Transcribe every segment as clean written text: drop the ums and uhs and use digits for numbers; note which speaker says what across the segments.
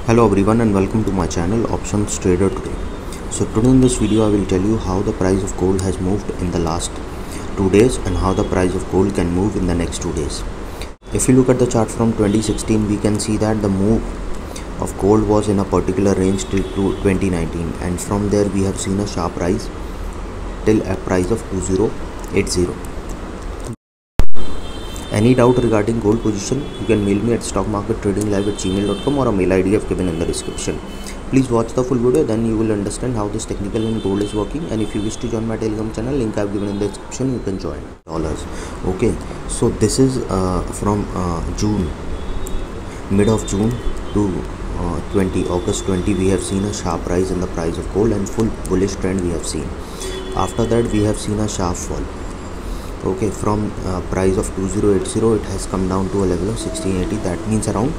Speaker 1: Hello everyone and welcome to my channel Options Trader Today. So today in this video I will tell you how the price of gold has moved in the last 2 days and how the price of gold can move in the next 2 days. If you look at the chart from 2016, we can see that the move of gold was in a particular range till 2019, and from there we have seen a sharp rise till a price of 2080. Any doubt regarding gold position, you can mail me at stockmarkettradinglive@gmail.com or a mail ID I've given in the description. Please watch the full video, then you will understand how this technical in gold is working. And if you wish to join my Telegram channel, link I've given in the description, you can join. Okay, so this is from June, mid of June to August 20, we have seen a sharp rise in the price of gold and full bullish trend we have seen. After that we have seen a sharp fall. Okay, from price of 2080 it has come down to a level of 1680. That means around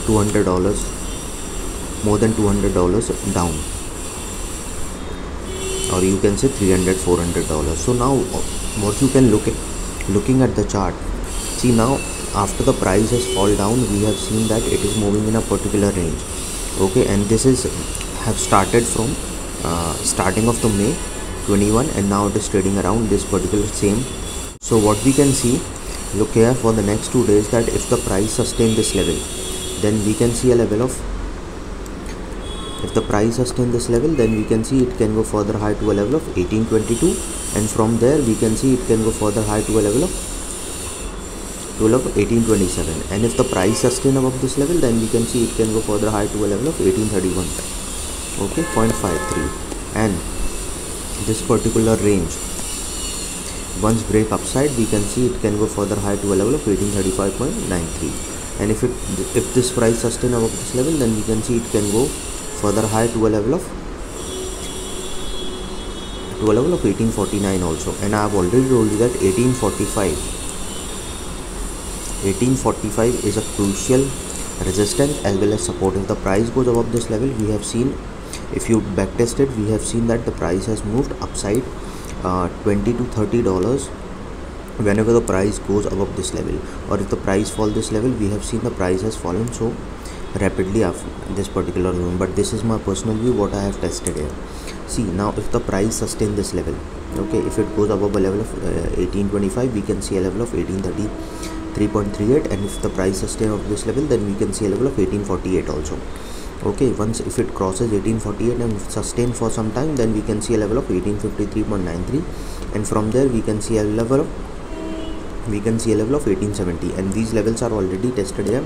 Speaker 1: $200, more than $200 down, or you can say $300-400. So now what you can looking at the chart, see now after the price has fall down, we have seen that it is moving in a particular range. Okay, and this is have started from starting of the May 21, and now it is trading around this particular same. So what we can see, look here, for the next 2 days, that if the price sustain this level, then we can see a level of, if the price sustain this level, then we can see it can go further high to a level of 1822, and from there we can see it can go further high to a level of 1827. And if the price sustain above this level, then we can see it can go further high to a level of 1831. Okay, 0.53. And this particular range, once break upside, we can see it can go further high to a level of 1835.93. and if this price sustain above this level, then we can see it can go further high to a level of 1849 also. And I have already told you that 1845 is a crucial resistance as well as support. If the price goes above this level, we have seen, if you backtest it, we have seen that the price has moved upside $20 to $30 whenever the price goes above this level, or if the price fall this level, we have seen the price has fallen so rapidly after this particular zone. But this is my personal view, what I have tested here. See now, if the price sustain this level, okay, if it goes above a level of 1825, we can see a level of 1833.38, and if the price sustain of this level, then we can see a level of 1848 also. Okay, once if it crosses 1848 and sustain for some time, then we can see a level of 1853.93, and from there we can see a level of 1870, and these levels are already tested here.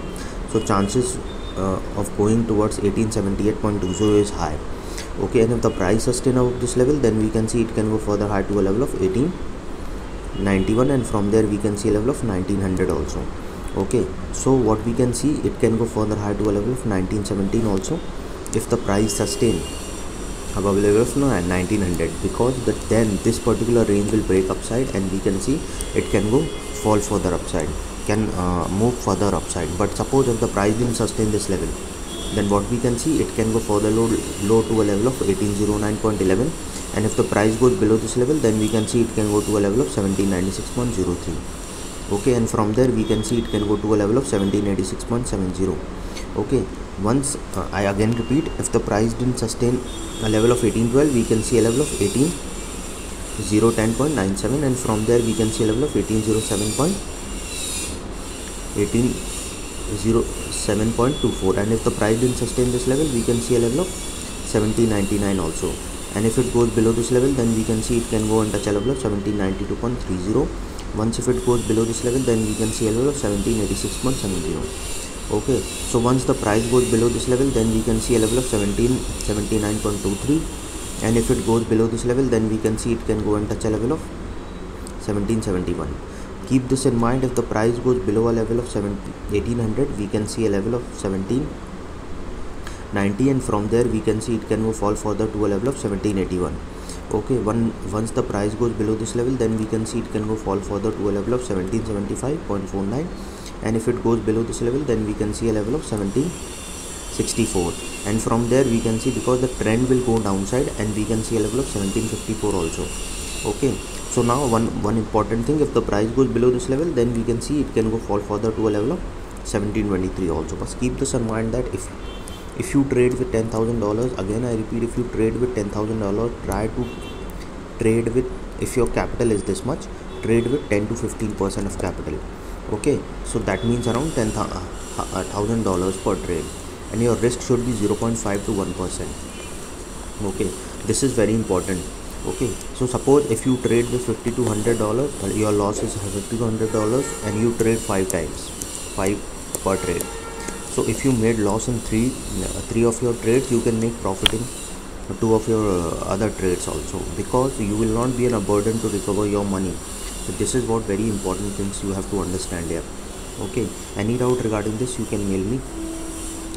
Speaker 1: So chances of going towards 1878.20 is high. Okay, and if the price sustain above this level, then we can see it can go further high to a level of 1891, and from there we can see a level of 1900 also. Okay, so what we can see, it can go further high to a level of 1917 also if the price sustain above level of 1900, because then this particular range will break upside, and we can see it can go fall further upside, can move further upside. But suppose if the price didn't sustain this level, then what we can see, it can go further low to a level of 1809.11, and if the price goes below this level, then we can see it can go to a level of 1796.03. Okay, and from there we can see it can go to a level of 1786.70. okay, once I again repeat, if the price didn't sustain a level of 1812, we can see a level of 18010.97, and from there we can see a level of 1807.24, and if the price didn't sustain this level, we can see a level of 1799 also. And if it goes below this level, then we can see it can go and touch a level of 1792.30. Once if it goes below this level, then we can see a level of 1786.70. okay, so once the price goes below this level, then we can see a level of 1779.23, and if it goes below this level, then we can see it can go and touch a level of 1771. Keep this in mind, if the price goes below a level of 1800, we can see a level of 1790, and from there we can see it can go fall further to a level of 1781. Okay, once the price goes below this level, then we can see it can go fall further to a level of 1775.49, and if it goes below this level, then we can see a level of 1764, and from there we can see, because the trend will go downside, and we can see a level of 1754 also. Okay, so now one important thing, if the price goes below this level, then we can see it can go fall further to a level of 1723 also. But keep this in mind that if you trade with $10,000, again I repeat, if you trade with $10,000, try to trade with, if your capital is this much, trade with 10 to 15% of capital. Okay, so that means around $10,000 per trade, and your risk should be 0.5 to 1%. Okay, this is very important. Okay, so suppose if you trade with $50 to $100, your loss is $50 to $100, and you trade 5 times, 5 per trade. So if you made loss in three of your trades, you can make profit in 2 of your other trades also, because you will not be in a burden to recover your money. So this is what very important things you have to understand here. Okay, any doubt regarding this, you can mail me.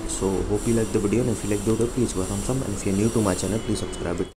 Speaker 1: So hope you like the video, and if you like the video, please give a thumbs up, and if you're new to my channel, please subscribe it.